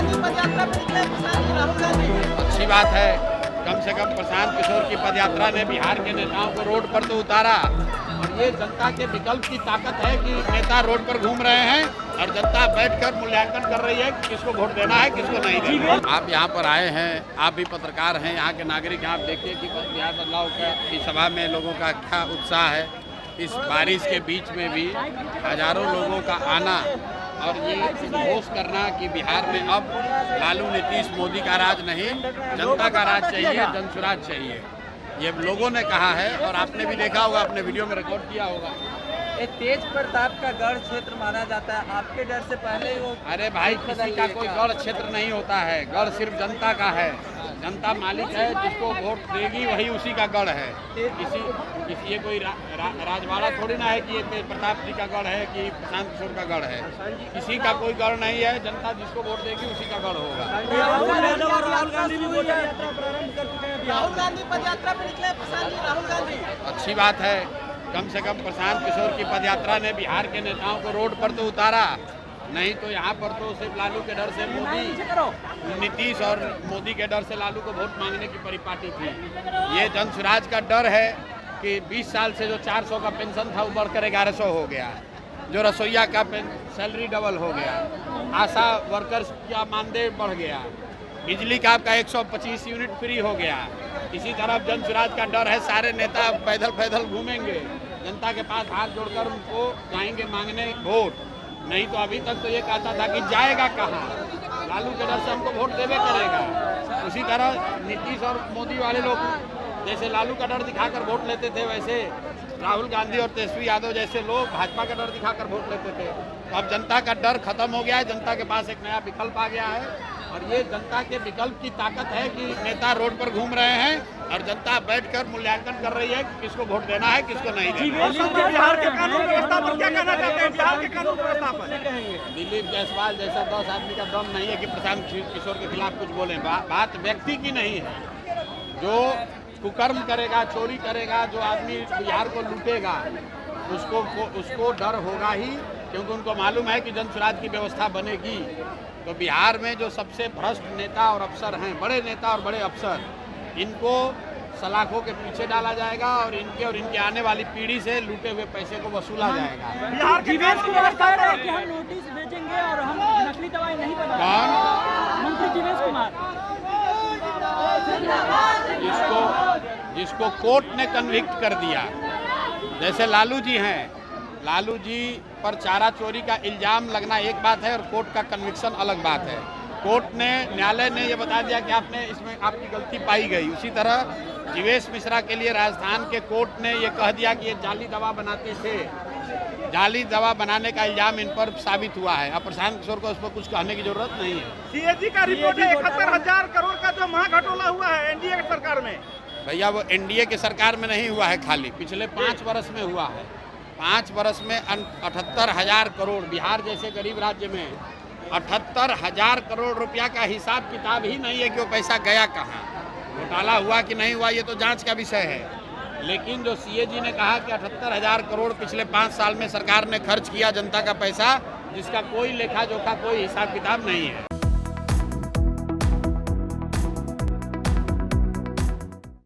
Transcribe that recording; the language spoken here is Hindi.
गांधी पद यात्रा में निकले किसान जी राहुल गांधी। अच्छी बात है, कम से कम प्रशांत किशोर की पदयात्रा ने बिहार के नेताओं को रोड पर तो उतारा। और ये जनता के विकल्प की ताकत है कि नेता रोड पर घूम रहे हैं और जनता बैठकर मूल्यांकन कर रही है कि किसको वोट देना है, किसको नहीं देना। आप यहाँ पर आए हैं, आप भी पत्रकार हैं, यहाँ के नागरिक हैं, आप देखिए कि बिहार बदलाव की सभा में लोगों का क्या उत्साह है। इस बारिश के बीच में भी हजारों लोगों का आना और ये घोष करना कि बिहार में अब लालू नीतीश मोदी का राज नहीं, जनता का राज चाहिए, जनसुराज चाहिए, ये लोगों ने कहा है। और आपने भी देखा होगा, अपने वीडियो में रिकॉर्ड किया होगा। ये तेज प्रताप का गढ़ क्षेत्र माना जाता है, आपके डर से पहले ही वो। अरे भाई, किसी का कोई गढ़ क्षेत्र नहीं होता है, गढ़ सिर्फ जनता का है। जनता मालिक है, जिसको वोट देगी वही उसी का गढ़ है। किसी ये कोई राजवाड़ा थोड़ी ना है कि ये तेज प्रताप जी का गढ़ है कि प्रशांत किशोर का गढ़ है। किसी का कोई गढ़ नहीं है, जनता जिसको वोट देगी उसी का गढ़ होगा। राहुल गांधी भी पद यात्रा प्रारंभ कर चुके हैं, राहुल गांधी पद यात्रा में निकले किसान जी राहुल गांधी। अच्छी बात है, कम से कम प्रशांत किशोर की पदयात्रा ने बिहार के नेताओं को रोड पर तो उतारा। नहीं तो यहाँ पर तो सिर्फ लालू के डर से नीतीश और मोदी के डर से लालू को वोट मांगने की परिपाटी थी। ये जनसुराज का डर है कि 20 साल से जो 400 का पेंशन था वो बढ़कर 1100 हो गया, जो रसोईया का सैलरी डबल हो गया, आशा वर्कर्स का मानदेय बढ़ गया, बिजली का आपका 125 यूनिट फ्री हो गया। इसी तरफ जनसुराज का डर है, सारे नेता पैदल पैदल घूमेंगे, जनता के पास हाथ जोड़कर उनको जाएंगे मांगने वोट। नहीं तो अभी तक तो ये कहता था कि जाएगा कहाँ, लालू के डर से हमको वोट देवे करेगा। उसी तरह नीतीश और मोदी वाले लोग जैसे लालू का डर दिखाकर वोट लेते थे, वैसे राहुल गांधी और तेजस्वी यादव जैसे लोग भाजपा का डर दिखाकर वोट लेते थे। तो अब जनता का डर खत्म हो गया है, जनता के पास एक नया विकल्प आ गया है। और ये जनता के विकल्प की ताकत है कि नेता रोड पर घूम रहे हैं और जनता बैठकर मूल्यांकन कर रही है कि किसको वोट देना है, किसको नहीं देना। बिहार के कानून व्यवस्था पर क्या कहना चाहते हैं? बिहार के कानून व्यवस्था पर दिलीप जायसवाल जैसा 10 आदमी का दम नहीं है कि प्रशांत किशोर के खिलाफ कुछ बोले। बात व्यक्ति की नहीं है। जो कुकर्म करेगा, चोरी करेगा, जो आदमी बिहार को लूटेगा, उसको डर होगा ही, क्योंकि उनको मालूम है कि जनसुराज की व्यवस्था बनेगी। तो बिहार में जो सबसे भ्रष्ट नेता और अफसर हैं, बड़े नेता और बड़े अफसर, इनको सलाखों के पीछे डाला जाएगा और इनके आने वाली पीढ़ी से लूटे हुए पैसे को वसूला जाएगा। बिहार की व्यवस्था है कि हम नोटिस भेजेंगे और हम नकली दवाई नहीं बनाएंगे। कौन? मंत्री जीवेश कुमार, जिसको कोर्ट ने कन्विक्ट कर दिया। जैसे लालू जी हैं, लालू जी पर चारा चोरी का इल्जाम लगना एक बात है और कोर्ट का कन्विक्शन अलग बात है। कोर्ट ने, न्यायालय ने ये बता दिया कि आपने इसमें आपकी गलती पाई गई। उसी तरह जीवेश मिश्रा के लिए राजस्थान के कोर्ट ने ये कह दिया कि ये जाली दवा बनाते थे, जाली दवा बनाने का इल्जाम इन पर साबित हुआ है। अब प्रशांत किशोर को उस पर कुछ कहने की जरूरत नहीं है। सीएजी का रिपोर्ट है 71,000 करोड़ का जो महाघटोला हुआ है एनडीए की सरकार में। भैया वो एनडीए की सरकार में नहीं हुआ है, खाली पिछले 5 वर्ष में हुआ है। 5 वर्ष में 78,000 करोड़, बिहार जैसे गरीब राज्य में 78,000 करोड़ रुपया का हिसाब किताब ही नहीं है कि वो पैसा गया कहाँ, घोटाला हुआ कि नहीं हुआ, ये तो जांच का विषय है। लेकिन जो सीएजी ने कहा कि 78,000 करोड़ पिछले 5 साल में सरकार ने खर्च किया जनता का पैसा, जिसका कोई लेखा जोखा, कोई हिसाब किताब नहीं है।